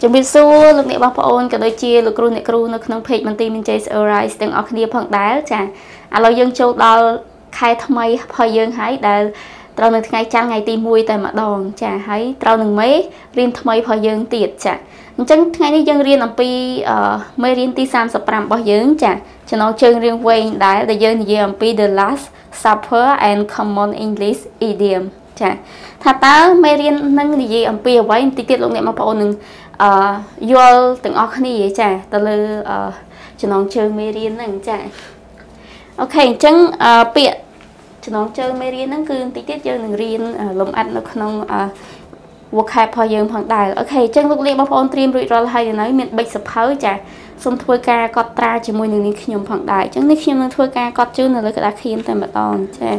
Chúng biết xua lúc nãy bác ôn cả đôi chia lúc cru nó không phê mình tìm mình chơi Arise từng ở kia phần đá chả à lo dân châu đó khai tham mây hơi dân hãy để trâu nâng ngày chăng ngày tìm mùi tại mặt đòn chả hãy trâu nâng mấy riêng tham mây hơi dân tiệt chả chẳng ngày đi dân riêng làm pi mấy riêng ti sam sập ram bao dân chả cho nó chơi riêng quên đá để dân gì làm pi the last supper and common English idiom chả thà ta mấy riêng nâng gì làm pi ở vậy ti tiết lúc nãy mà bảo nâng vô từng ở này chả ta lư cho nó chơi mấy riêng nâng chả ok chẳng bịa cho nó chơi mấy riêng nâng cứ tí tiết chơi nâng riêng lồng ăn nó không work hard for dương phần đài ok chẳng lúc liên bác ôn stream rồi rồi hay nói miền bạch sập hơi chả xong thôi ca cọt tra chỉ môi nâng ní nhom phần đài chẳng ní nhom nâng thôi ca cọt chứ là lấy cái đá khiêm tại mặt đòn chả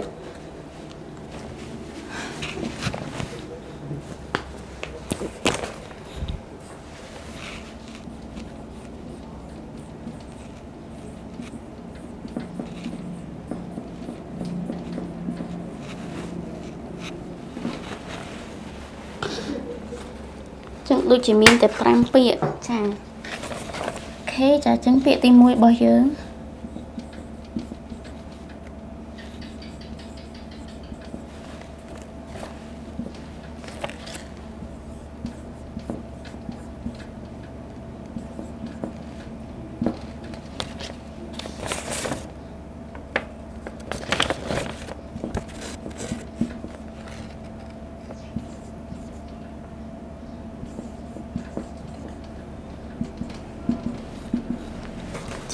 chẳng đôi chỉ miên tập răng bịa chàng ok chả chẳng bịa tìm mùi bao giờ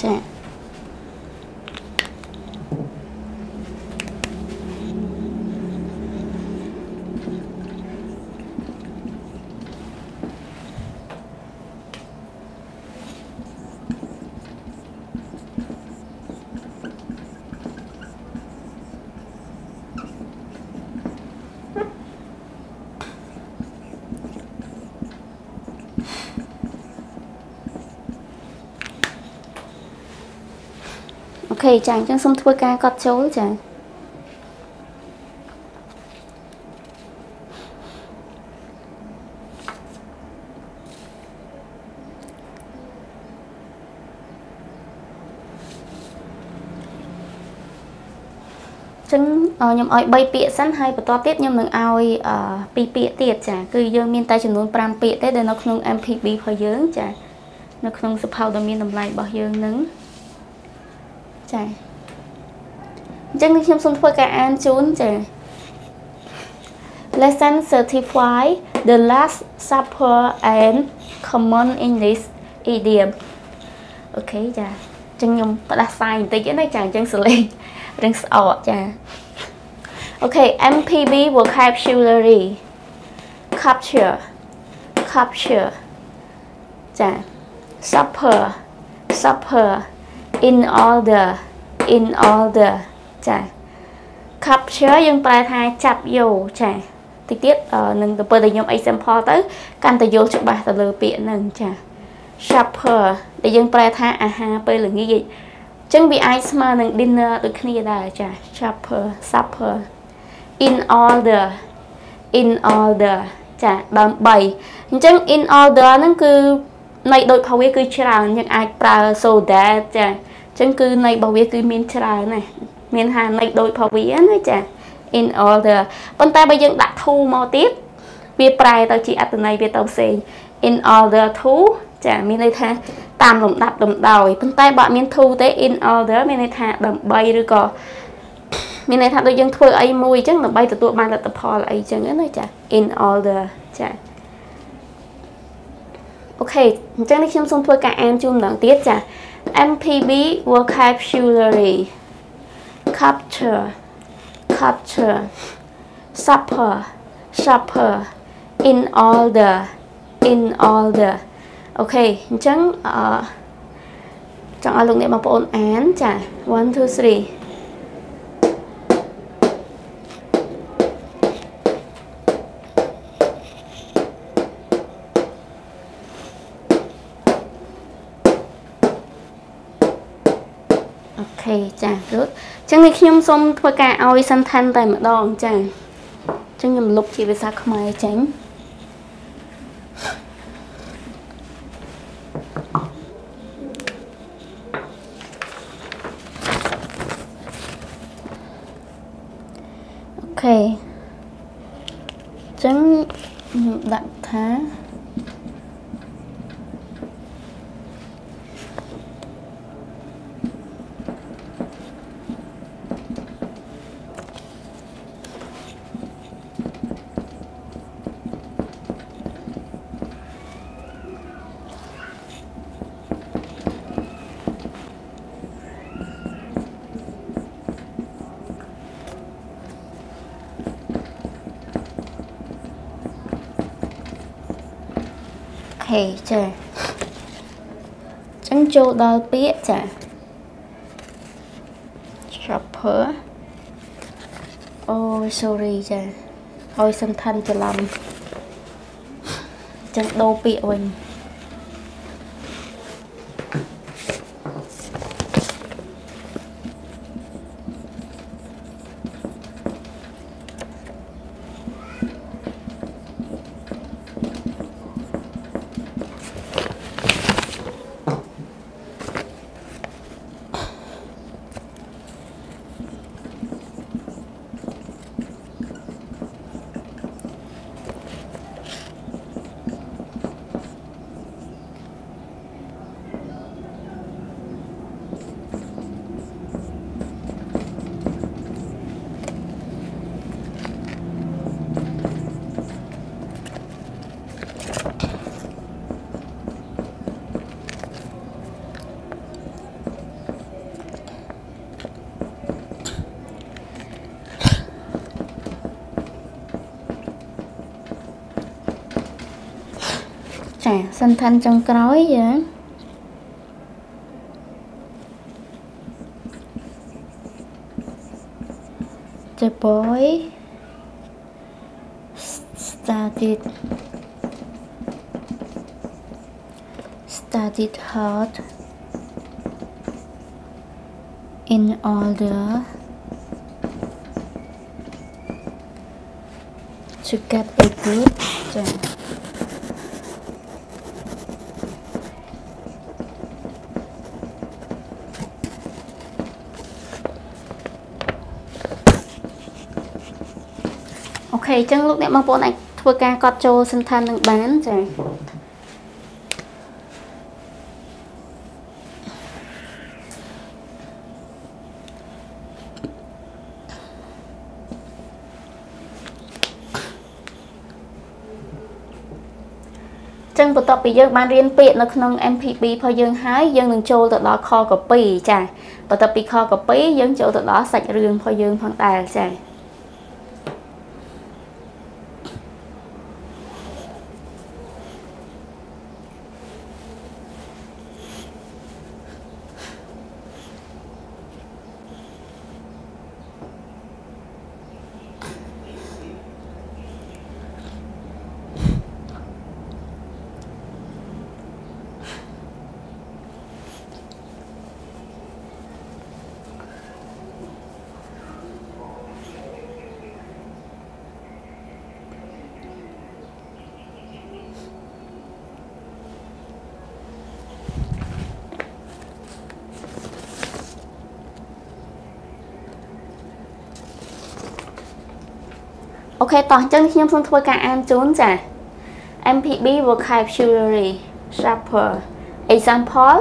chà ok chàng chẳng xong thôi ca cọt chối chàng chẳng nhầm oi bay bịa sẵn hay và to tiếp nhầm đừng oi pi bịa tiệt chả cứ dương miên tay chừng luôn pram bịa thế để nó không MPB hơi dướng chả nó không sập hào miên làm lại bao dương nứng chà chẳng nhầm xong thôi cả an chốn chà lesson certify the last supper and common English idiom ok chà chẳng nhầm đã sai tí cái này chẳng chẳng xử lý đừng sợ chà ok MPB vocabulary capture chà supper in order chà capture dương bài thai chập vô chà thì tiết nâng từ bờ để nhóm example tới can từ vô chụp bài từ lừa biển nâng chà supper để dương bài thai aha bây là như gì chẳng bị ai mà nâng dinner được kia là chà supper in order chà đầm bày chẳng in order nó cứ này đội pháo cứ chào những ai pra so that chà chẳng cứ này bảo vệ cứ miên chào này miên hàn này đội pháo vía này chà in order con ta bây giờ đã thu màu tiếp việc prai tao chỉ ở từ này về tao xây in order thu chà miên đây tha tam lồng đập lồng đòi con ta bạn miên thu tới in order miên đây tha đầm bay rồi có miên đây tha tôi dân thôi ai mùi chắc là bay từ tụi ban là tập phò lại chẳng nữa này chà in order chà ok chẳng đi xem xong thôi cả em chung đẳng tiết chà MPB vocabulary capture supper in order ok chẳng ở lúc này mà bọn án chà 1 2 3 ok chà good chẳng thì khi xong thôi cả oi săn thanh tại một đòn chà chẳng nhầm lục chỉ về sao không ai tránh Chẳng đặt thá Hey, trời chẳng chỗ đó biết chả shopper oh sorry chả ôi xâm thanh cho lòng chẳng đâu bị mình xanh thanh trong cõi vậy the boy studied hard in order to get a good job. Ok, chẳng lúc nãy bằng bộ này thua ca cọt trô sinh thân đừng bán rồi. Chẳng bộ tập bị dương bán riêng biệt nó không MPB phó dương hái dương đừng trô tự đó kho copy chà. Bộ tập bị kho copy dương trô tự đó sạch rương phó dương phong tài chà. Ok, toàn chân nhóm xong thôi cả em trốn chả. MPB vocabulary chapter. Example: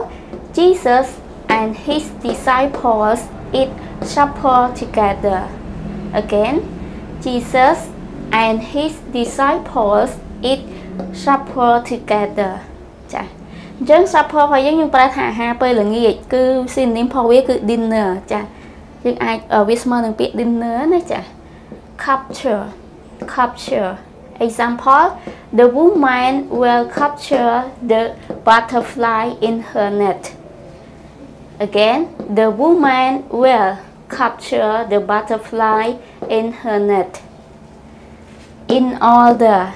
Jesus and his disciples eat supper together. Again, Jesus and his disciples eat supper together. Chả. Chân supper phải giống như bà thả hà bơi là nghỉ cứ xin nếm phó viết cứ dinner chả. Nhưng ai ở viết mơ đừng biết dinner nữa chả. Capture. Example: the woman will capture the butterfly in her net. Again, the woman will capture the butterfly in her net. In order.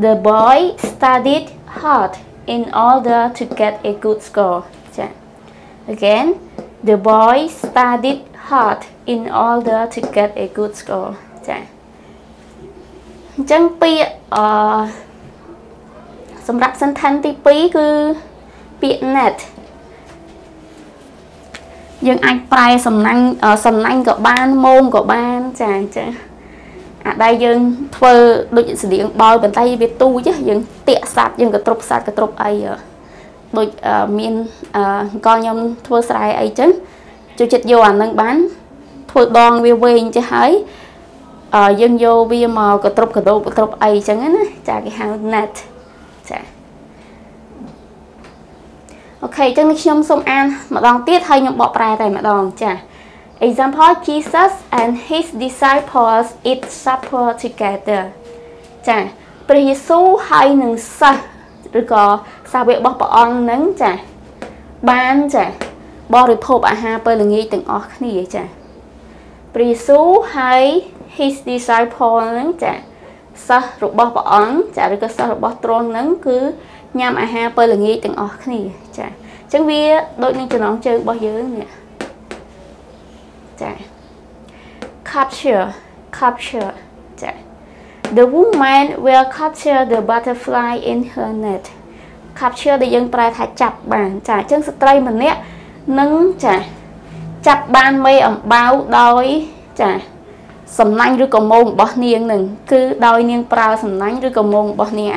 The boy studied hard in order to get a good score. Again, the boy studied hard in order to get a good score. Chẳng bị sầm rạp sân thanh tí bí cứ bị net. Nhưng anh prai sầm nanh của ban môn của ban chàng chàng đây dương phơi đôi sự điện bòi bàn tay về tu chứ dương tẹt sạt dương cái trục ấy đôi miền con nhom thua sai ấy chứ cho chết vô anh đang bán thua đòn về chứ hái dương vô bia màu cái trục ấy chẳng á trả cái hàng net chả ok chẳng được nhom xong ăn mà đòn tiết hay nhom bỏ prai tại mà đòn chả example Jesus and his disciples eat supper together chả Giêsu hay nâng sa rồi có sao việc bỏ on nâng chả ban chả bỏ được thộp ha bởi là nghĩ từng óc này chả Giêsu hay his disciples nâng chả sa rồi bỏ on chả rồi có sa rồi bỏ tròn nâng cứ nhằm ha bởi là nghĩ từng óc này chả chẳng vì đôi nên cho nó chơi bao giờ nè capture the woman will capture the butterfly in her net capture để dân trai thả chập bàn chân stray mình nè nâng chập bàn mây ẩm bao đôi sầm nanh rồi còn mông bỏ niên nừng cứ đôi niên prao sầm nanh rồi còn mông bỏ niên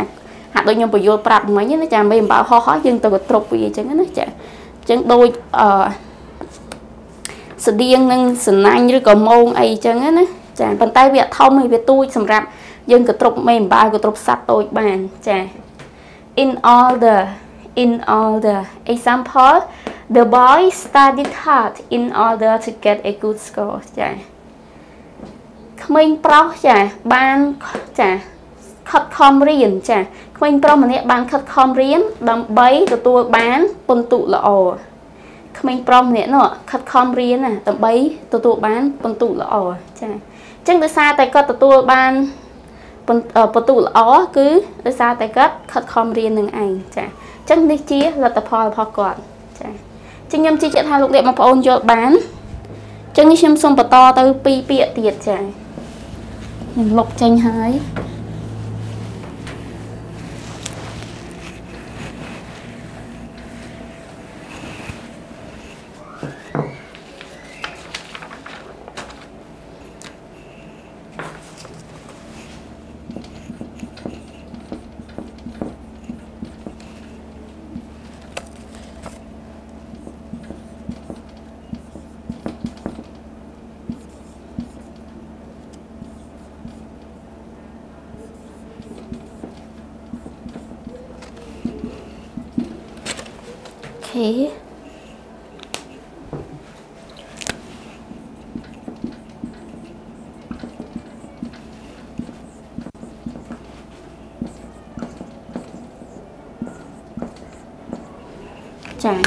hạt đôi nhom vô prap mấy nhá nó mây bảo ho dân tao có trục gì chứ nó chân đôi sự điên nâng sự anh rồi còn môn ấy chẳng á chàng bàn tay việc thông hay việc tôi sầm rạp dân cái trục mềm ba cái trục sắt tôi bàn chàng in order example the boy studied hard in order to get a good score chàng mình pro chàng ban chàng khất khom riêng chàng mình pro mà nè ban khất khom riêng đâm bấy của tôi bán quân tụ là ồ mình prom nè nó khát khom riêng nè tầm bấy tụi bán phần tụ là ỏ chẳng từ xa tại có tụi ban phần tụ là ó cứ từ xa tại có khát khom riêng nâng ảnh chẳng đi chia là tập phò còn chẳng nhâm chi chạy hai lục địa mà ôn cho bán chẳng đi xem xong bà to tới pi bịa tiệt lục tranh hái okay. Chàng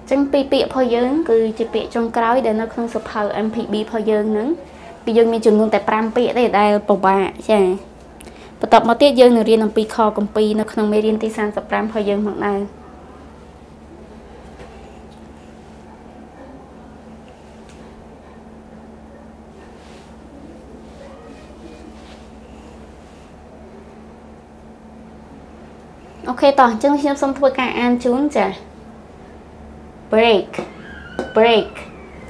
chẳng bị phơi dương cứ chỉ bị trong cái để nó không sập hở em bị phơi dương nữa bây giờ mình chừng luôn tại pram bị đây đây bầu bạ chà bắt tập mà tiết dương người riêng làm pi kho công pi nó không mấy riêng tí sang sập pram phơi dương mặt này ok toàn chân xem xong thôi cả ăn chúng chà break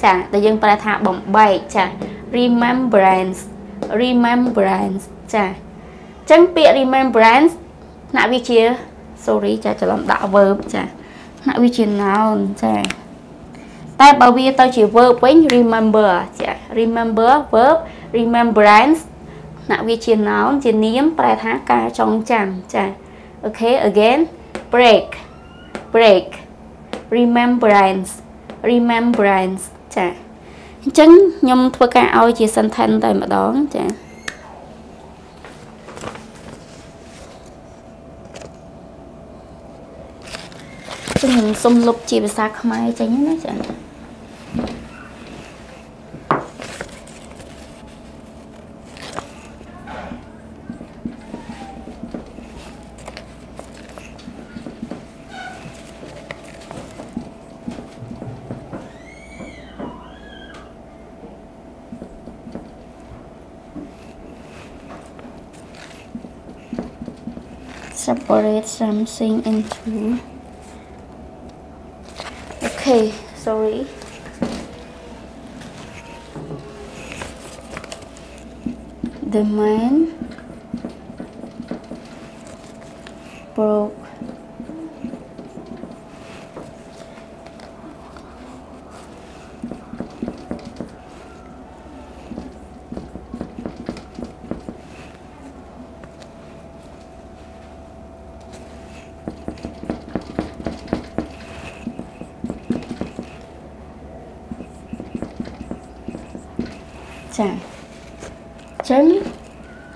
chà để dân para thả bóng bay chà remembrance chà chân bịa remembrance nạ vi chia sorry chà cho làm đạo verb chà nạ vi chia noun chà tại bảo vi tao chỉ verb với remember chà remember verb remembrance nạ vi chia noun chia niếm para thả cả trong chàm chà ok again break remembrance chà chân nhom thua cả ao chỉ sanh thanh tại mà đó chà chân mình xung lục chỉ về xa không ai tránh nó chà separate something into Okay, sorry. The man broke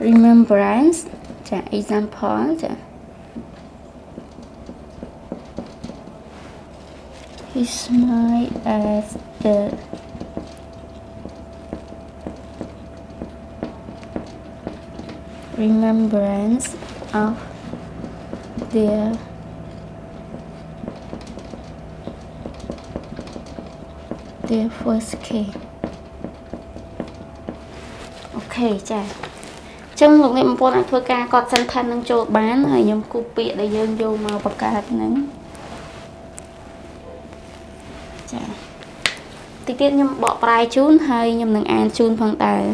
remembrance example he smiled at the remembrance of their first kiss. Okay, chân lúc này mình muốn thưa ca còn sân thân đang cho bán hay nhầm cúp bịa để dương vô màu bạc ca nắng tí tiết nhầm bỏ prai chún hay nhầm nâng an chún phong tài.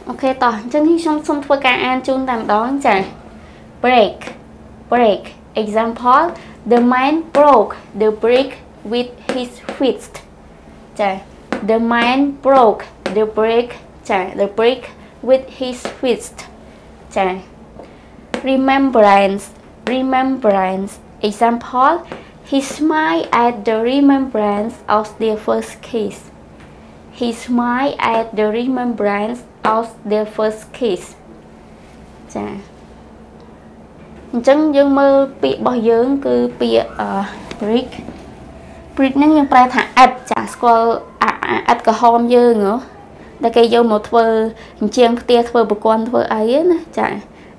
Ok tỏ chân thì xong thua ca an chun tạm đó break example the man broke the brick with his fist. The man broke the brick with his fist. Remembrance example he smiled at the remembrance of their first kiss. He smiled at the remembrance of their first kiss. Chân dương mơ bị bỏ dưỡng cứ bị brick nó như phải thả ạch squall ạch cả hôm dương nữa để cây vô một thơ chiên tia thơ một con thơ ấy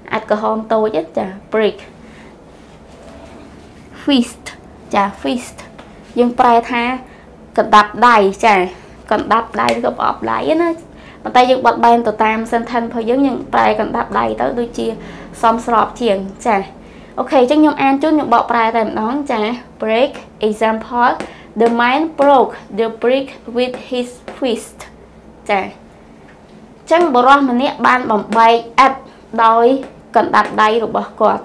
ạch cả hôm tôi brick fist dương phải thả cần đạp đáy còn đạp đáy có bọp đáy nó mà tay dựng bật bàn tổ tam sân thân phải giống những bài còn đạp đầy tới đôi chia xóm sọp chiền ok chân nhóm an chút những bọ bài tầm đó break example the man broke the brick with his fist. Chân bờ mà nè ban bằng bay ép đôi cần đạp đầy rồi bỏ quạt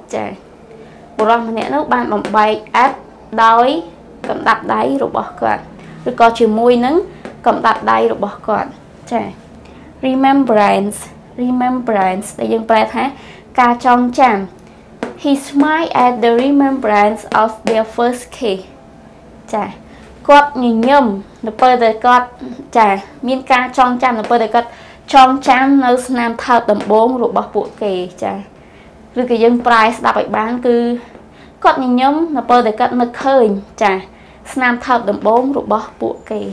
bờ mà nè nó ban bằng bay ép đôi cần đạp đầy rồi bỏ quạt rồi có chiều môi nứng cần đạp đầy rồi bỏ quạt remembrance để dương bài thá ca trong chạm he smiled at the remembrance of their first kiss. Quạt nhìn nhầm nó bơi đời quạt miên ca trong chạm nó bơi đời quạt trong chạm nó nam thao tầm 4 rồi bỏ bộ kề rồi cái dương bài đạp bạch bán cứ quạt nhìn nhầm nó bơi đời quạt nó khơi nam thao tầm 4 rồi bỏ bộ kề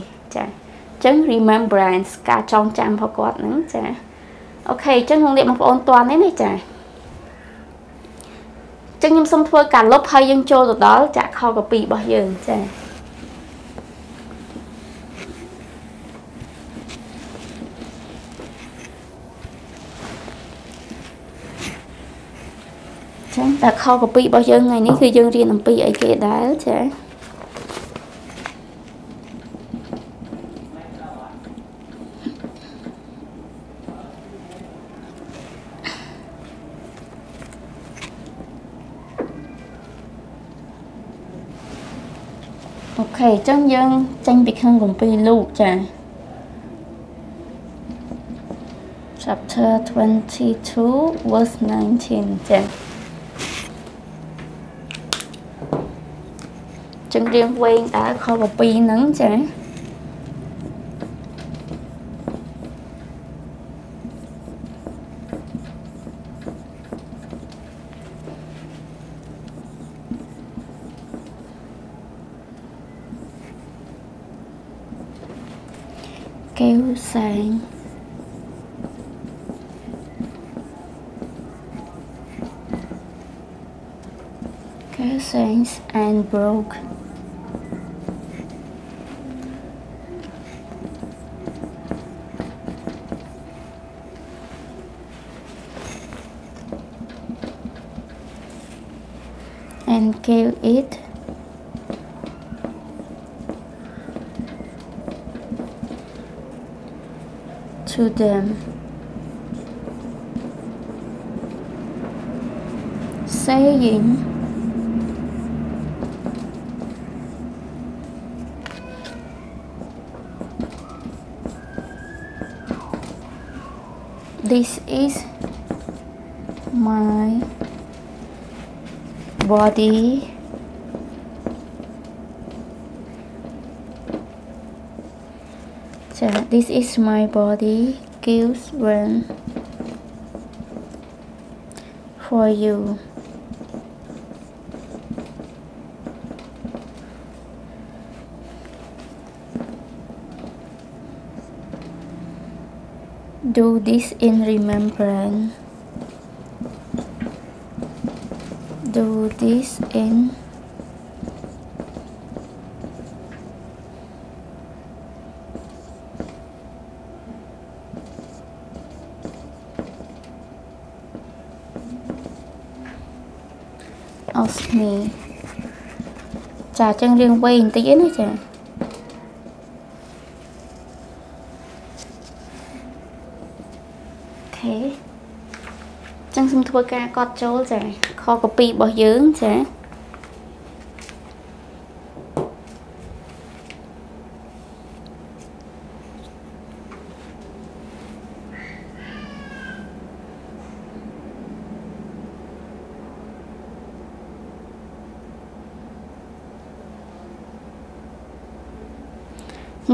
chân remembrance cả trong chạm vào quạt nắng ok chân không điện một ôn toàn đấy này chân nhâm xong thua cả lớp hay dân trôi rồi đó kho copy bao giờ ta kho copy bao giờ ngày ní khi dân riêng làm pi ấy kia đá ok chân dân tranh biệt hơn cùng pi lưu chapter 22 verse 19 chân riêng quen đã kho vào pi nắng kêu sang and broke and gave it to them, saying, "This is my body this is my body given for you." Do this in remembrance. Do this in of me. Chà chân riêng quay một tí nữa chà. Ok. Chân xung thua ca cọt chốt chà. Kho copy bỏ dưỡng chà.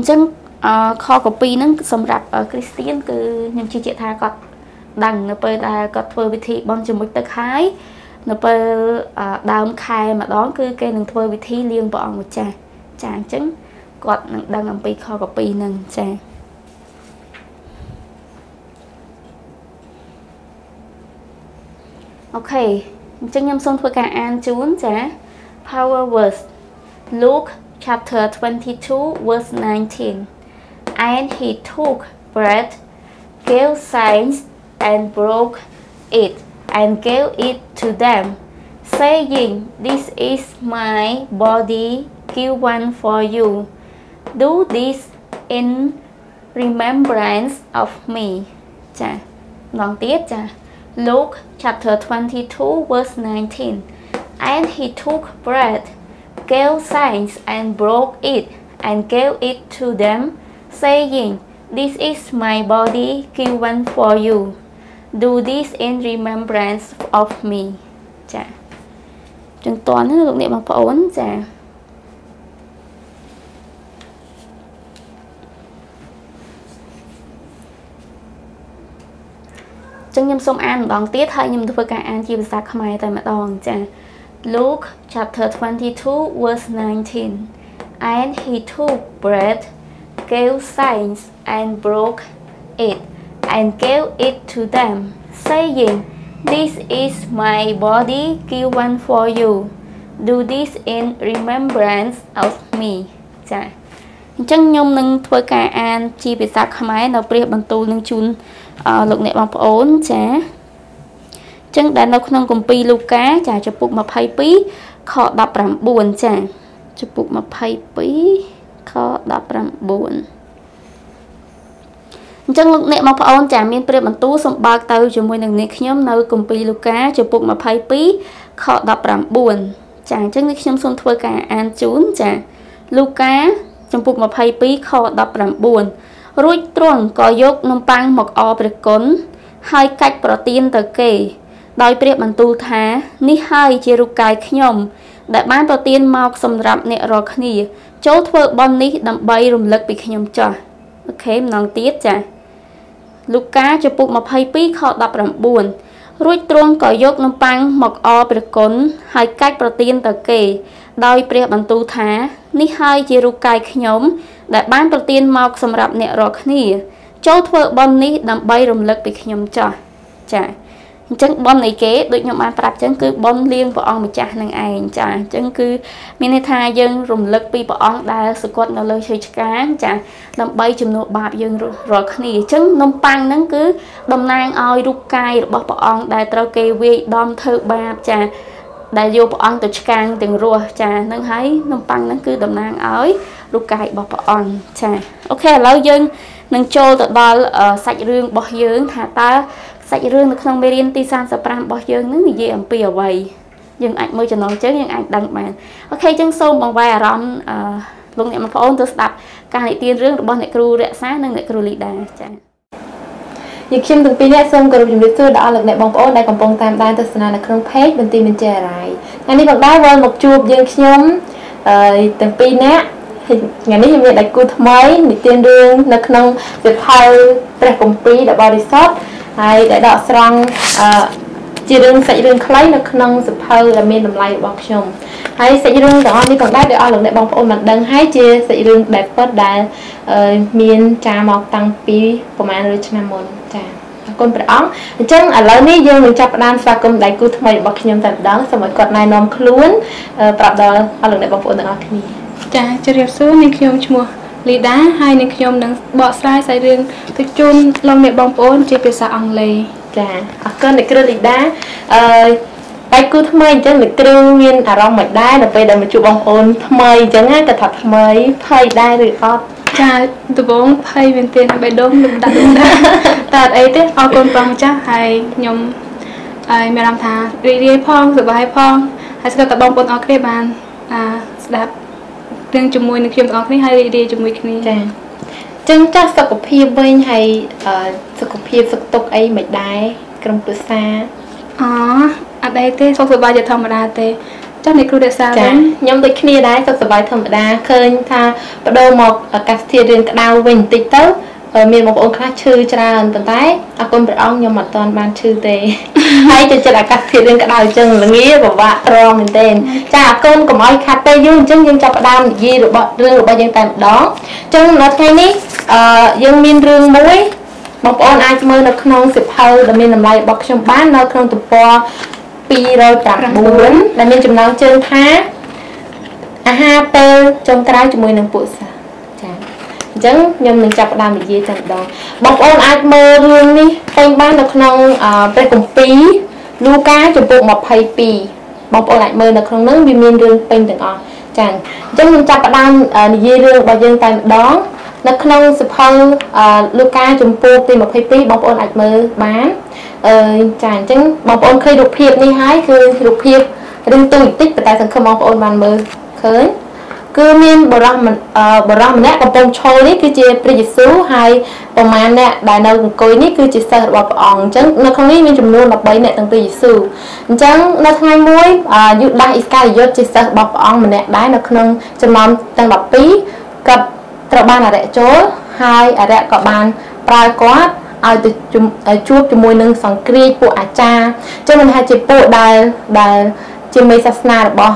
Chân kho copy nó xong rạp ở Christian cứ nhưng chi chị tha cọt đằng nó bơi ta cọt thôi vị thị bon chừng một tấc hái nó bơi đào khai mà đó cứ cây nâng thôi vị thị liên bọn một trà chàng chứng cọt đang làm bị kho copy nâng trà. Ok chân nhâm xong thôi cả an chú trà power words Luke chapter 22 verse 19. And he took bread, gave thanks, and broke it, and gave it to them, saying, "This is my body given for you. Do this in remembrance of me." Chà, đoạn tiếp chà. Luke chapter 22 verse 19. And he took bread, gave thanks, and broke it, and gave it to them, saying, "This is my body given for you. Do this in remembrance of me." Chà. Chừng toán nó lục niệm bằng phổ ổn chà. Chừng nhâm xong an đoạn tiết hay nhâm tôi cả an chi bạch khmer tại mặt đòn chà. Luke chapter 22 verse 19. And he took bread, gave thanks, and broke it, and gave it to them, saying, "This is my body given for you. Do this in remembrance of me." Chà. Chân nhôm nâng thôi cả an chi bị sạc khmái nó priệp bằng tu nâng chun lục nệ bằng ổn chà. Chân đã nó không cùng pi Luca chà cho bụng mà phay pí kho đập rằm buồn chà cho bụng mà phay pí kho đập rằm buồn. Chân lúc nè mà phải ôn chả miên priệp bằng tú xong ba tàu cho môi nâng nè nhóm nơi cùng pi Luca cho bụng mà phay pí kho đập rằm buồn chà chân nè nhóm xong thôi cả an chún chà Luca trong bụng mà phay pí kho đập rằm buồn rút tròn có dốc nông băng một o bề cốn hai cách protein tờ kề đòi priệp bằng tu thá ní hai chia rục cài nhóm đại bán protein mọc xong rạp nè rò khní chỗ thơ bon ní đầm bay rùm lực bị nhóm cho. Ok nòng tiết chà Luca cho bụng mà phay pí kho đập rằm buồn rút tròn có dốc nông băng một o bề cốn hai cách protein tờ kề đòi priệp bằng tu thá ní hai chia rục cài nhóm ដែលបានប្រទានមកសម្រាប់អ្នករាល់គ្នាចូលធ្វើបុណ្យនេះដើម្បីរំលឹកពីខ្ញុំចាស់ចាអញ្ចឹងបុណ្យនៃគេដូចខ្ញុំបានប្រាប់អញ្ចឹងគឺបុណ្យលៀងព្រះអង្គម្ចាស់នឹងឯងចាអញ្ចឹងគឺមានន័យថាយើងរំលឹកពីព្រះអង្គដែលសគត់នៅលើឈើឆ្កាងចាដើម្បីជំនួសបាបយើងរាល់គ្នាអញ្ចឹងនំប៉័ងហ្នឹងគឺតំណាងឲ្យរូបកាយរបស់ព្រះអង្គដែលត្រូវគេវាយដំធ្វើបាបចាដែលយកព្រះអង្គទៅឆ្កាងទាំងរស់ចានឹងហើយនំប៉័ងហ្នឹងគឺតំណាងឲ្យរូបកាយរបស់ព្រះអង្គចាអូខេឥឡូវយើងនឹងចូលទៅដល់សាច់រឿងរបស់យើងថាតើសាច់រឿងនៅក្នុងមេរៀនទី35របស់យើងនឹងនិយាយអំពីអ្វីយើងអាចមើលចំណងជើងយើងអាចដឹងបានអូខេអញ្ចឹងសូមបង្វែរអារម្មណ៍លោកអ្នកបងប្អូនទៅស្ដាប់ការនិទានរឿងរបស់អ្នកគ្រូរក្សានិងអ្នកគ្រូលីដាចា៎យើងខ្ញុំទាំងពីរនាក់សូមគោរពជំរាបសួរដល់លោកអ្នកបងប្អូនដែលកំពុងតាមដានទស្សនានៅក្នុង page បន្ទាយមានចែរាយថ្ងៃនេះបងដែរវិលមកជួបយើងខ្ញុំទាំងពីរនាក់ថ្ងៃនេះខ្ញុំមានដៃគូថ្មីនិទានរឿងនៅក្នុងសៀវភៅព្រះគម្ពីរដ៏បរិសុទ្ធហើយដែលដកស្រង់ជារឿងសាច់រឿងខ្លីនៅក្នុងសៀវភៅដែលមានតម្លៃរបស់ខ្ញុំហើយសាច់រឿងទាំងអស់នេះផងដែរដោយអស់លោកអ្នកបងប្អូនបានដឹងហើយជាសាច់រឿងដែលពិតដែលមានចាមកតាំងពីប្រហែល100ឆ្នាំមុនចាអរគុណព្រះអង្គអញ្ចឹងឥឡូវនេះយើងនឹងចាប់ផ្ដើមស្វាគមន៍ដៃគូថ្មីរបស់ខ្ញុំតែម្ដងសូមឲ្យគាត់ណែនាំខ្លួនប្រាប់ដល់អស់លោកអ្នកបងប្អូនទាំងអស់គ្នាចាជម្រាបសួរនេះខ្ញុំឈ្មោះលីដាហើយនឹងខ្ញុំនឹងបកស្រាយសាច់រឿងទៅជូនលោកអ្នកបងប្អូនជាភាសាអង់គ្លេសចាអរគុណអ្នកគ្រូលីដាដៃគូថ្មីអញ្ចឹងអ្នកគ្រូមានអារម្មណ៍មិនដែរដល់ពេលដែលមកជួបបងប្អូនថ្មីអញ្ចឹងគាត់ថាថ្មីភ័យដែរឬអត់ចាដំបូងភ័យមែនទែនបេះដូងលំដាក់តែអត់អីទេអរគុណព្រះម្ចាស់ហើយខ្ញុំហើយមានអារម្មណ៍ថារីករាយផងសប្បាយផងហើយស្គាល់តែបងប្អូនអរគ្នាបានស្ដាប់រឿងជាមួយនឹងខ្ញុំទាំងអស់គ្នាហើយរីករាយជាមួយគ្នាចាចឹងចាស់សុខភាពវិញហើយសុខភាពសុខទុក្ខអីមិនដែរក្រុមគ្រួសារអត់អីទេសុខសប្បាយជាធម្មតាទេចាអ្នកគ្រូរក្សាវិញខ្ញុំដូចគ្នាដែរសុខសប្បាយធម្មតាឃើញថាបដូរមកអាកាសធាតុរឿងក្តៅវិញបន្តិចទៅមានបងប្អូនខ្លះឈឺច្រើនប៉ុន្តែអរគុណព្រះអង្គខ្ញុំអត់ទាន់បានឈឺទេហើយទៅចិត្តអាកាសធាតុរឿងក្តៅអញ្ចឹងល្ងាពិបាករងមែនទែនចាអរគុណកុំឲ្យខាត់ពេលយូរអញ្ចឹងយើងចាប់ផ្ដើមនិយាយរបស់រឿងរបស់យើងតែម្ដងអញ្ចឹងនៅថ្ងៃនេះយើងមានរឿងមួយបងប្អូនអាចមើលនៅក្នុងសៀវភៅដែលមានតម្លៃរបស់ខ្ញុំបាននៅក្នុងទំព័រ209ដែលមានចំណងជើងថាអាហារពេលចុងក្រោយជាមួយនឹងពួកសិស្សចាអញ្ចឹងខ្ញុំនឹងចាប់ផ្ដើមនិយាយតែម្ដងបងប្អូនអាចមើលរឿងនេះពេញបាននៅក្នុងព្រះគម្ពីរលូកាចំពុក22បងប្អូនអាចមើលនៅក្នុងនោះវាមានរឿងពេញទាំងអស់ចាអញ្ចឹងខ្ញុំចាប់ផ្ដើមនិយាយរឿងរបស់យើងតែម្ដងនៅក្នុងសៀវភៅលូកាចំពុកទី22បងប្អូនអាចមើលបានចាអញ្ចឹងបងប្អូនឃើញរូបភាពនេះហើយគឺរូបភាពរឿងទូចតិចប៉ុន្តែសង្ឃឹមបងប្អូនបានមើលឃើញគឺមានបរិះម្នាក់កំពុងឈរនេះគឺជាព្រះយេស៊ូវហើយប្រមាណអ្នកដែលនៅអង្គុយនេះគឺជាសិស្សរបស់ព្រះអង្គអញ្ចឹងនៅក្នុងនេះមានចំនួន13អ្នកទាំងព្រះយេស៊ូវអញ្ចឹងនៅថ្ងៃមួយយូដាសអ៊ីស្ការីយ៉ូតជាសិស្សរបស់ព្រះអង្គម្នាក់ដែរនៅក្នុងចំណោមទាំង12គាត់ត្រូវបានអរិយចូលហើយអរិយក៏បានប្រើគាត់ឲ្យទៅជួបជាមួយនឹងសង្គ្រាចពួកអាចារ្យចឹងមិនថាជាពួកដែលជាមេសាសនារបស់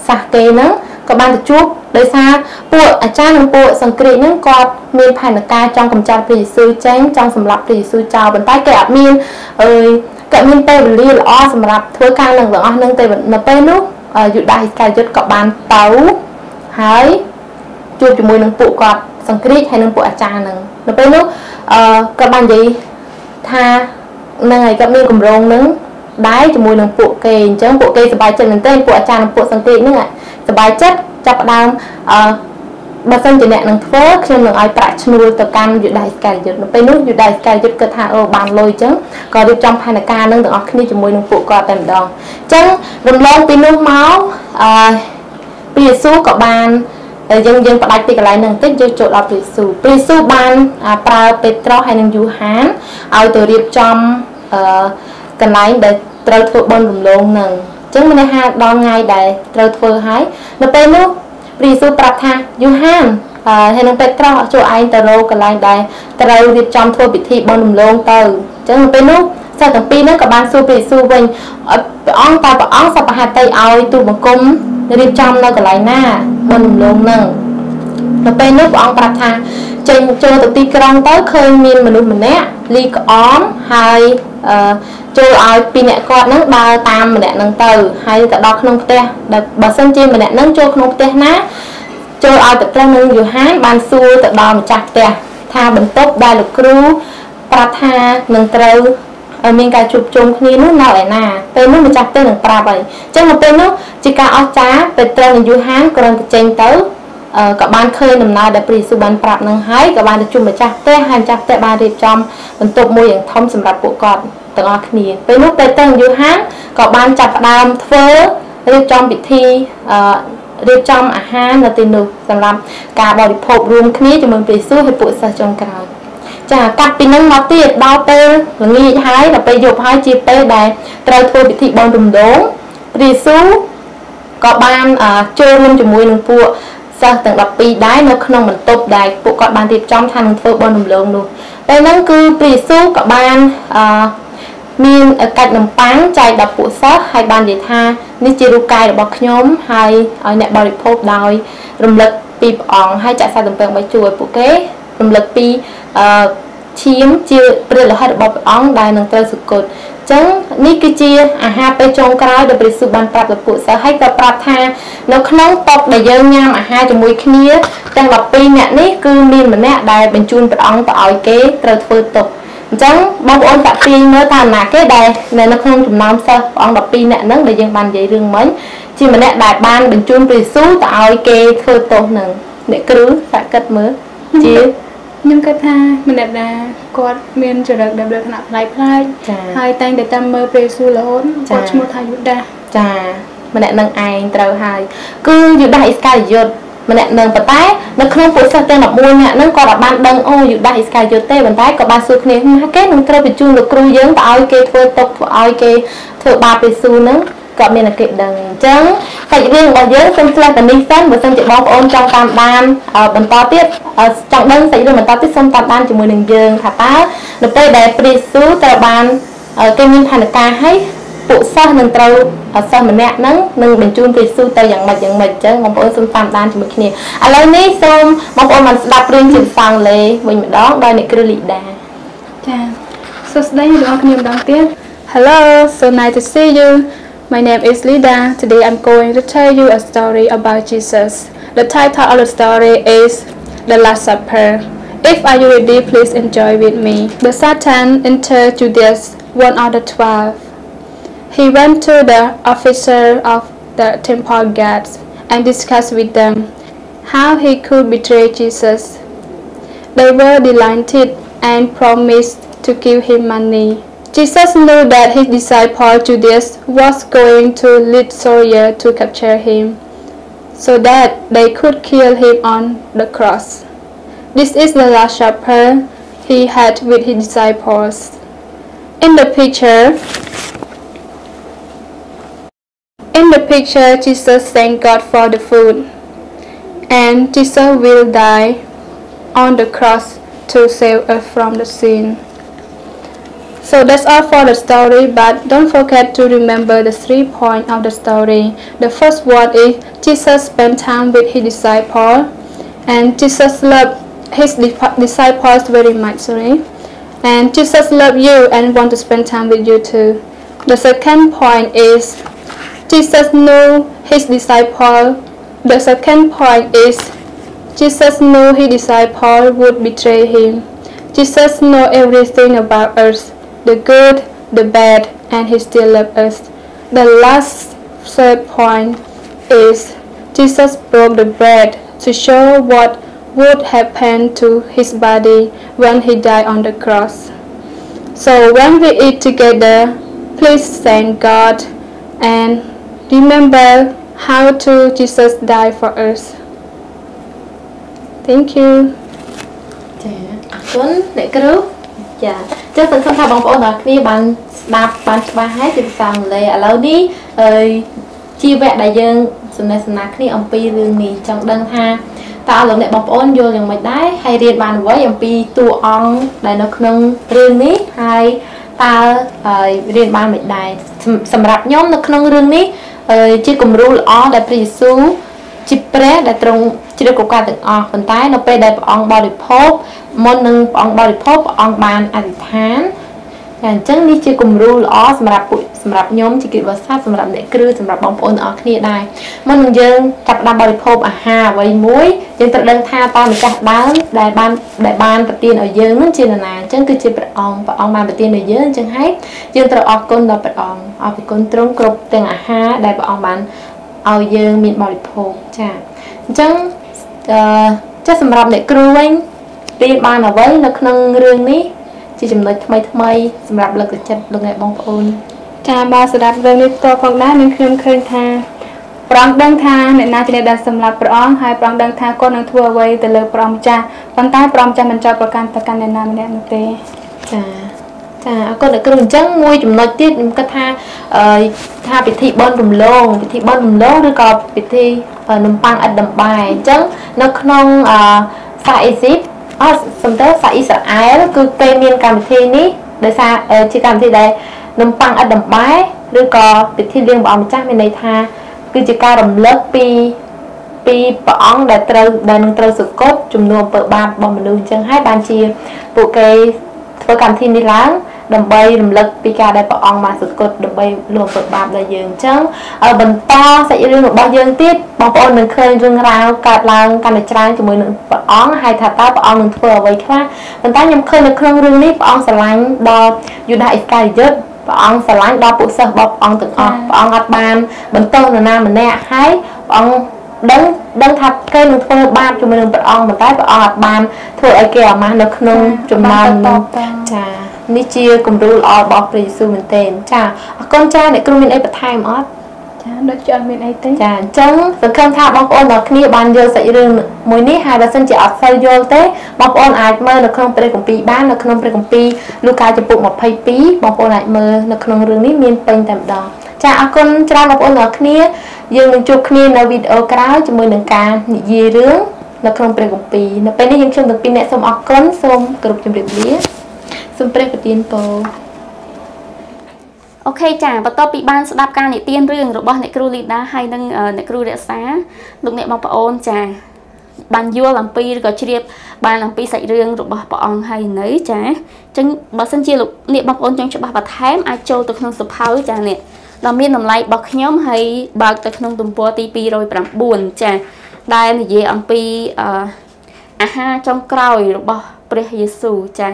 សាសគេហ្នឹងក៏បានទៅជួបដោយសារពួកអាចារ្យនិងពួកសង្គ្រាចហ្នឹងគាត់មានផែនការចង់កម្ចាត់ព្រះយេស៊ូវចេញចង់សម្លាប់ព្រះយេស៊ូវចោលប៉ុន្តែគេអត់មានគាត់មានពេលវេលាល្អសម្រាប់ធ្វើការនឹងទាំងអស់ហ្នឹងទេនៅពេលនោះយូដាសអ៊ីស្ការីយ៉ូតក៏បានទៅហើយជួបជាមួយនឹងពួកគាត់សង្គ្រាចហើយនឹងពួកអាចារ្យហ្នឹងនៅពេលនោះគាត់បាននិយាយថានឹងឲ្យគាត់មានកម្រងនឹងដែរជាមួយនឹងពួកគេអញ្ចឹងពួកគេសប្បាយចិត្តមែនទែនពួកអាចារ្យនិងពួកសង្គ្រាចហ្នឹងសប្បាយចិត្តចាប់ផ្ដើមបើសិនជាអ្នកនឹងធ្វើខ្ញុំនឹងឲ្យប្រាក់ឈ្នួលទៅកាន់យូដាសអ៊ីស្ការីយ៉ូតនៅពេលនោះយូដាសអ៊ីស្ការីយ៉ូតគិតថាបានលុយអញ្ចឹងក៏រៀបចំផែនការនឹងទាំងអស់គ្នាជាមួយនឹងពួកគាត់តែម្ដងអញ្ចឹងរំលងពីនោះមកព្រះយេស៊ូវក៏បានយើងផ្ដាច់ពីកន្លែងហ្នឹងបន្តិចយើងចូលដល់ព្រះយេស៊ូវព្រះយេស៊ូវបានប្រើពេត្រុសហើយនិងយូហានឲ្យទៅរៀបចំកន្លែងដែលត្រូវធ្វើបុណ្យរំលងហ្នឹងអញ្ចឹងមានន័យថាដល់ថ្ងៃដែលត្រូវធ្វើហើយនៅពេលនោះព្រះយេស៊ូវប្រាប់ថាយូហានហើយនឹងពេត្រុសចូលឯងទៅរកកន្លែងដែលត្រូវរៀបចំធ្វើពិធីបុណ្យរំលងទៅអញ្ចឹងនៅពេលនោះសិស្សទាំងពីរហ្នឹងក៏បានសួរព្រះយេស៊ូវវិញព្រះអង្គតែព្រះអង្គសប្បហត្ថីឲ្យទូលបង្គំរៀបចំនៅកន្លែងណាបុណ្យរំលងហ្នឹង ដល់ពេលនោះព្រះអង្គប្រាប់ថាចេញចូលទៅទីក្រុងទៅឃើញមានមនុស្សម្នាក់លីក្អមហើយចូលឲ្យពីរអ្នកគាត់ហ្នឹងដើរតាមម្នាក់ហ្នឹងទៅហើយទៅដល់ក្នុងផ្ទះបើសិនជាម្នាក់ហ្នឹងចូលក្នុងផ្ទះណាចូលឲ្យពេត្រុសនិងយូហានបានសួរទៅដល់ម្ចាស់ផ្ទះថាបន្ទប់ដែលលោកគ្រូប្រាប់ថានឹងត្រូវមានការជួបជុំគ្នានោះនៅឯណាពេលនោះម្ចាស់ផ្ទះនឹងប្រាប់ហើយអញ្ចឹងនៅពេលនោះជាការអស្ចារ្យពេត្រុសនិងយូហានគ្រាន់តែចេញទៅក៏បានឃើញដំណើរដែលព្រះយេស៊ូវបានប្រាប់នឹងហើយក៏បានទៅជួបម្ចាស់ផ្ទះហើយម្ចាស់ផ្ទះបានរៀបចំបន្ទប់មួយយ៉ាងធំសម្រាប់ពួកគាត់ទាំងអស់គ្នាពេលនោះពេត្រុសនិងយូហានក៏បានចាប់ផ្ដើមធ្វើរៀបចំពិធីរៀបចំអាហារនៅទីនោះសម្រាប់ការបរិភោគរួមគ្នាជាមួយព្រះយេស៊ូវហើយពួកសិស្សចុងក្រោយចាកាត់ពីនឹងមកទៀតដល់ពេលល្ងាចហើយដល់ពេលយប់ហើយជាពេលដែលត្រូវធ្វើពិធីបន់រំដងព្រះយេស៊ូវក៏បានចូលរួមជាមួយនឹងពួកសិស្សទាំង12ដែរនៅក្នុងបន្ទប់ដែលពួកគាត់បានរៀបចំថានឹងធ្វើបន់រំលងនោះពេលហ្នឹងគឺព្រះយេស៊ូវក៏បានមានកាច់នំប៉័ងចែកដល់ពួកសិស្សហើយបាននិយាយថានេះជារូបកាយរបស់ខ្ញុំហើយឲ្យអ្នកបរិភោគដោយរំលឹកពីព្រះអង្គហើយចាក់សាច់ទំពើ3ជួរពួកគេរំលឹកពីឈាមជាព្រះលោហិតរបស់ព្រះអង្គដែលនឹងត្រូវសុគតអញ្ចឹងនេះគឺជាអាហារពេលចុងក្រោយដែលព្រះយេស៊ូវបានប្រាប់ដល់ពួកសិស្សហើយក៏ប្រាប់ថានៅក្នុងតុដែលយើងញ៉ាំអាហារជាមួយគ្នាទាំង12នាក់នេះគឺមានម្នាក់ដែលបញ្ជូនព្រះអង្គទៅឲ្យគេត្រូវធ្វើទុកអញ្ចឹងបងប្អូនតាក់ទាញមើលថាណាគេដែលនៅក្នុងចំណោមសិស្សព្រះអង្គ12នាក់ហ្នឹងដែលយើងបាននិយាយរឿងមិញជាម្នាក់ដែលបានបញ្ជូនព្រះយេស៊ូវទៅឲ្យគេធ្វើទោសនឹងអ្នកគ្រូតាក់គិតមើលជាខ្ញុំគិតថាម្នាក់ដែលគាត់មានចរិតដែលលក្ខណៈប្លែកៗហើយតែងតែតាមមើលព្រះយេស៊ូវរហូតគាត់ឈ្មោះថាយូដាសចាម្នាក់នឹងឯងត្រូវហើយគឺយូដាសអ៊ីស្ការីយ៉ូតម្នាក់នឹងប៉ុន្តែនៅក្នុងពួកសិស្សទាំង11នាក់ហ្នឹងគាត់អាចបានដឹងអូយូដាសអ៊ីស្ការីយ៉ូតទេប៉ុន្តែក៏បានសួរគ្នាថាគេនឹងត្រូវបញ្ជូនលោកគ្រូយើងទៅឲ្យគេធ្វើទុកឲ្យគេធ្វើបាបព្រះយេស៊ូវហ្នឹងក៏មានតែគេដឹងអញ្ចឹងសាច់រឿងរបស់យើងសូមឆ្លះទៅនេះសិនបើសិនជាបងប្អូនចង់តាមដានបន្តទៀតចង់ដឹងសាច់រឿងបន្តទៀតសូមតាមដានជាមួយនឹងយើងថាតើនៅពេលដែលព្រះយេស៊ូវត្រូវបានគេមានផែនការឲ្យពួកសិស្សនឹងត្រូវសិស្សម្នាក់ហ្នឹងនឹងបញ្ជូនព្រះយេស៊ូវទៅយ៉ាងម៉េចអញ្ចឹងបងប្អូនសូមតាមដានជាមួយគ្នាឥឡូវនេះសូមបងប្អូនបានស្ដាប់រឿងជាភាសាអង់គ្លេសវិញម្ដងដោយអ្នកគ្រូលីដាចាសួស្ដីអ្នកនរគ្នាម្ដងទៀត Hello so nice to see you My name is Lida today I'm going to tell you a story about Jesus The title of the story is The Last Supper If are you ready please enjoy with me The Satan entered Judas one of the 12 He went to the officer of the temple guards and discussed with them how he could betray Jesus. They were delighted and promised to give him money. Jesus knew that his disciple Judas was going to lead soldiers to capture him, so that they could kill him on the cross. This is the last supper he had with his disciples. In the picture, Jesus thanked God for the food, and Jesus will die on the cross to save us from the sin. So that's all for the story, but don't forget to remember the 3 points of the story. The first one is Jesus spent time with his disciples, and Jesus loved his disciples very much. And Jesus loved you and want to spend time with you too. The second point is Jesus knew his disciple. The second point is Jesus knew his disciple would betray him. Jesus knows everything about us, the good, the bad, and he still loves us. The last third point is Jesus broke the bread to show what would happen to his body when he died on the cross. So when we eat together, please thank God and remember how to Jesus died for us. Thank you. ចាអរគុណអ្នកគ្រូចាចឹងសង្ឃឹមថាបងប្អូនទាំងគ្នាបានស្ដាប់បានច្បាស់ហើយជាភាសាអង់គ្លេសឥឡូវនេះជាវគ្គដែលយើងសំណេះសំណាលគ្នាអំពីរឿងនេះចង់ដឹងថាតើលោកអ្នកបងប្អូនយល់យ៉ាងម៉េចដែរហើយរៀនបានអ្វីអំពីតួអង្គដែលនៅក្នុងរឿងនេះហើយតើរៀនបានមិនដែរសម្រាប់ខ្ញុំនៅក្នុងរឿងនេះជាគំរូល្អដែលព្រះយេស៊ូវ ជាព្រះដែលទ្រង់ជ្រាបគ្រប់ការទាំងអស់ប៉ុន្តែនៅពេលដែលព្រះអង្គបរិភោគមុននឹងព្រះអង្គបរិភោគព្រះអង្គបានអធិដ្ឋានតែអញ្ចឹងនេះជាគំរូល្អសម្រាប់ខ្ញុំជាកិច្ចវត្តសាស្ត្រសម្រាប់អ្នកគ្រូសម្រាប់បងប្អូនទាំងអស់គ្នាដែរមុននឹងយើងចាប់ផ្ដើមបរិភោគអាហារអ្វីមួយយើងត្រូវដឹងថាតើម្ចាស់ដើមដែលបានប្រទានឲ្យយើងនឹងជានរណាអញ្ចឹងគឺជាព្រះអង្គបានប្រទានឲ្យយើងអញ្ចឹងហើយយើងត្រូវអរគុណដល់ព្រះអង្គអរគុណទ្រង់គ្រប់ទាំងអាហារដែលព្រះអង្គបានឲ្យយើងមានបរិភោគចាអញ្ចឹងចាសម្រាប់អ្នកគ្រូវិញរៀនបានអ្វីនៅក្នុងរឿងនេះជាចំណុចថ្មីសម្រាប់លើកទឹកចិត្តលោកអ្នកបងប្អូនចាបាទសម្រាប់រឿងនេះផ្ទាល់ផងដែរនឹងខ្ញុំឃើញថាព្រះអង្គដឹងថាអ្នកណាជាអ្នកដែលសម្លាប់ព្រះអង្គហើយព្រះអង្គដឹងថាគាត់នឹងធ្វើអ្វីទៅលើព្រះអង្គម្ចាស់ប៉ុន្តែព្រះអង្គម្ចាស់មិនចោទប្រកាន់ទៅកាន់អ្នកណាម្នាក់នោះទេចាអរគុណអ្នកគ្រូអញ្ចឹងមួយចំណុចទៀតខ្ញុំគិតថាពិធីបុណ្យរំលងឬក៏ពិធីនំប៉័ងឥតដំបែអញ្ចឹងនៅក្នុងសាសអេស៊ីបសំដៅសាសអ៊ីស្រាអែលគឺពេលមានកម្មវិធីនេះដោយសារជាកម្មវិធីដែលនំប៉័ងឥតដំបែឬក៏ពិធីលៀងព្រះអង្គម្ចាស់មានន័យថាគឺជាការរំលឹកពីព្រះអង្គដែលនឹងត្រូវសគត់ជំនួសអំពើបាបរបស់មនុស្សអញ្ចឹងហើយបានជាពួកគេធ្វើកម្មវិធីនេះឡើងដើម្បីរំលឹកពីការដែលព្រះអង្គបានសគត់ដើម្បីលួងអំពើបាបដល់យើងអញ្ចឹងបន្តសាច់រឿងរបស់យើងទៀតបងប្អូននឹងឃើញរឿងរ៉ាវកើតឡើងកាន់តែច្រើនជាមួយនឹងព្រះអង្គហើយថាតើព្រះអង្គនឹងធ្វើអ្វីខ្លះប៉ុន្តែខ្ញុំឃើញនៅក្នុងរឿងនេះព្រះអង្គស្រឡាញ់ដល់យូដាអ៊ីស្ការីយ៉ូតព្រះអង្គស្រឡាញ់ដល់ពួកសិស្សរបស់ព្រះអង្គទាំងអស់ព្រះអង្គអត់បានបន្តនរណាម្នាក់ហើយព្រះអង្គដឹងថាគេនឹងធ្វើបាបជាមួយនឹងព្រះអង្គប៉ុន្តែព្រះអង្គអត់បានធ្វើឲ្យគេអាម៉ាស់នៅក្នុងចំណោមចានេះជាគំរូល្អរបស់ព្រះយេស៊ូវមែនទែនចាអរគុណចាអ្នកគ្រូមានអីបន្ថែមអត់ចាដូចជាអត់មានអីទេចាអញ្ចឹងសង្ឃឹមថាបងប្អូនទាំងគ្នាបានយល់សាច់រឿងមួយនេះហើយបើសិនជាអត់សូវយល់ទេបងប្អូនអាចមើលនៅក្នុងព្រះគម្ពីរបាននៅក្នុងព្រះគម្ពីរលូកាចំពុក22បងប្អូនអាចមើលនៅក្នុងរឿងនេះមានពេញតែម្ដងចាអរគុណច្រើនបងប្អូនទាំងគ្នាយើងនឹងជួបគ្នានៅវីដេអូក្រោយជាមួយនឹងការនិយាយរឿងនៅក្នុងព្រះគម្ពីរនៅពេលនេះយើងខ្ញុំទាំងពីរអ្នកសូមអរគុណសូមគោរពជម្រាបលាសូមព្រះប្រទានពរអូខេចាបន្ទាប់ពីបានស្ដាប់ការនិទានរឿងរបស់អ្នកគ្រូលីដាហើយនិងអ្នកគ្រូរក្សាលោកអ្នកបងប្អូនចាបានយល់អំពីឬក៏ជ្រាបបានអំពីសាច់រឿងរបស់ព្រះអង្គហើយនៅចាអញ្ចឹងបើសិនជាលោកអ្នកបងប្អូនចង់ច្បាស់បន្ថែមអាចចូលទៅក្នុងសភៅចាអ្នកដែលមានតម្លៃរបស់ខ្ញុំហើយបើកទៅក្នុងទំព័រទី209ចាដែលនិយាយអំពីអាហារចុងក្រោយរបស់ព្រះយេស៊ូវចា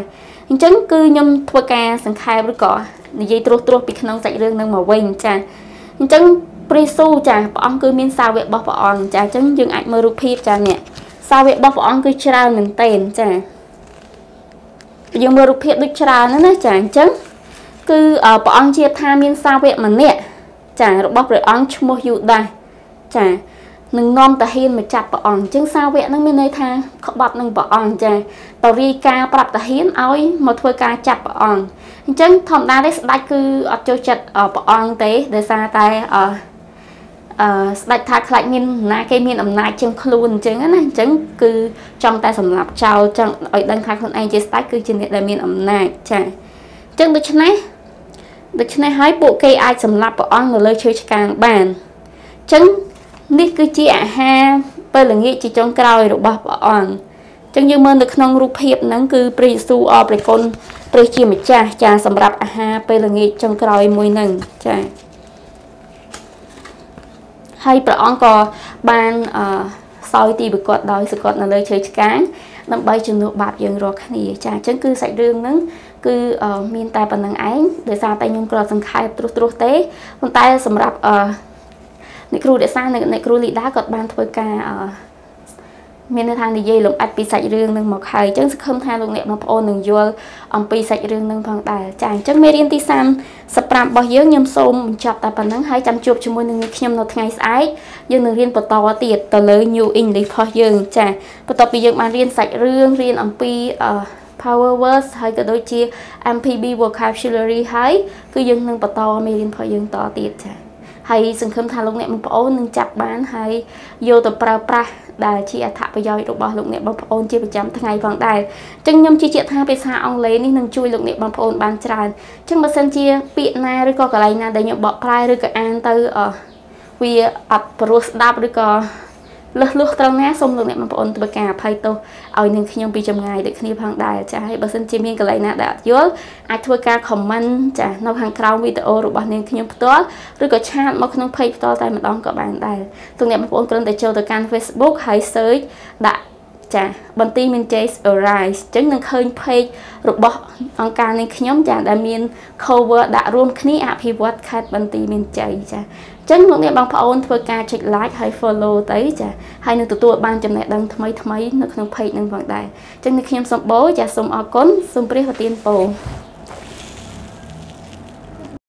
អញ្ចឹងគឺខ្ញុំធ្វើការសង្ខេបឬក៏និយាយត្រួសពីក្នុងសាច់រឿងនឹងមកវិញចាអញ្ចឹងព្រះយេស៊ូវចាព្រះអង្គគឺមានសាវករបស់ព្រះអង្គចាអញ្ចឹងយើងអាចមើលរូបភាពចាអ្នកសាវករបស់ព្រះអង្គគឺច្រើនមែនទែនចាយើងមើលរូបភាពដូចច្រើនណាចាអញ្ចឹងគឺព្រះអង្គជាថាមានសាវកម្នាក់ចារបស់ព្រះអង្គឈ្មោះយូដាសចានឹងនាំតាហ៊ានមកចាប់ព្រះអង្គអញ្ចឹងសាវកនឹងមានន័យថាក្បត់នឹងព្រះអង្គចាតរាយការប្រាប់តាហ៊ានឲ្យមកធ្វើការចាប់ព្រះអង្គអញ្ចឹងធម្មតាទេស្ដេចគឺអត់ចូលចិត្តព្រះអង្គទេដោយសារតែស្ដេចថាខ្លាចមានណាគេមានអំណាចជាងខ្លួនអញ្ចឹងណាអញ្ចឹងគឺចង់តែសម្លាប់ចោលចង់ឲ្យដឹងថាខ្លួនឯងជាស្ដេចគឺជាអ្នកដែលមានអំណាចចាអញ្ចឹងដូច្នេះហើយពួកគេអាចសម្លាប់ព្រះអង្គនៅលើឈើឆ្កាងបានអញ្ចឹងនេះគឺជាអាហារពេលល្ងាចជាចុងក្រោយរបស់ព្រះអង្គអញ្ចឹងយើងមើលនៅក្នុងរូបភាពហ្នឹងគឺព្រះយេស៊ូវអរព្រះគុណព្រះជាម្ចាស់ចាសម្រាប់អាហារពេលល្ងាចចុងក្រោយមួយហ្នឹងចាហើយព្រះអង្គក៏បានសោយទីប្រកបដោយសកត់នៅលើឈើឆ្កាងដើម្បីជំនួសបាបយើងរាល់គ្នាចាអញ្ចឹងគឺសាច់រឿងហ្នឹងគឺមានតែប៉ុណ្្នឹងឯងដោយសារតែខ្ញុំគ្រាន់សង្ខេបត្រួសទេប៉ុន្តែសម្រាប់អ្នកគ្រូរក្សានិងអ្នកគ្រូលីដាគាត់បានធ្វើការមានន័យថានិយាយលម្អិតពីសាច់រឿងនឹងមកហើយអញ្ចឹងសង្ឃឹមថាលោកអ្នកបងប្អូននឹងយល់អំពីសាច់រឿងនឹងផងដែរចាអញ្ចឹងមេរៀនទី35របស់យើងខ្ញុំសូមបញ្ចប់តែប៉ុណ្្នឹងហើយចាំជួបជាមួយនឹងខ្ញុំនៅថ្ងៃស្អែកយើងនឹងរៀនបន្តទៀតទៅលើ New English របស់យើងចាបន្ទាប់ពីយើងបានរៀនសាច់រឿងរៀនអំពីpower words ហើយក៏ដូចជា MPB vocabulary ហើយគឺយើងនឹងបន្តមេរៀនរបស់យើងតទៀតចាហើយសង្ឃឹមថាលោកអ្នកបងប្អូននឹងចាប់បានហើយយកទៅប្រើប្រាស់ដែលជាអត្ថប្រយោជន៍របស់លោកអ្នកបងប្អូនជាប្រចាំថ្ងៃផងដែរអញ្ចឹងខ្ញុំជឿជាក់ថាភាសាអង់គ្លេសនេះនឹងជួយលោកអ្នកបងប្អូនបានច្រើនអញ្ចឹងបើសិនជាពាក្យណាឬក៏កន្លែងណាដែលខ្ញុំបកប្រែឬក៏អានទៅវាអត់ព្រោះស្ដាប់ឬក៏ លះត្រង់ណាសូមលោកអ្នកបងប្អូនធ្វើការអភ័យទោសឲ្យនឹងខ្ញុំពីចម្ងាយដូចគ្នាផងដែរចាហើយបើសិនជាមានកន្លែងណាដែលអត់យល់អាចធ្វើការ comment ចានៅខាងក្រោមវីដេអូរបស់នាងខ្ញុំផ្ទាល់ឬក៏ឆាតមកក្នុង page ផ្ទាល់តែម្ដងក៏បានដែរលោកអ្នកបងប្អូនគ្រាន់តែចូលទៅកាន់ Facebook ហើយ search ដាក់ចាបន្ទីមាន Jace Arise អញ្ចឹងនឹងឃើញ page របស់អង្គការនាងខ្ញុំចាដែលមាន cover ដាក់រួមគ្នាអភិវឌ្ឍខេត្តបន្ទីមានជ័យចាចឹងលោកអ្នកបងប្អូនធ្វើការចុច like ហើយ follow ទៅចាហើយនឹងទទួលបានចំណេះដឹងថ្មីៗនៅក្នុង page នឹងផងដែរចឹងនេះខ្ញុំសូមបូចាសូមអរគុណសូមព្រះប្រទានពរ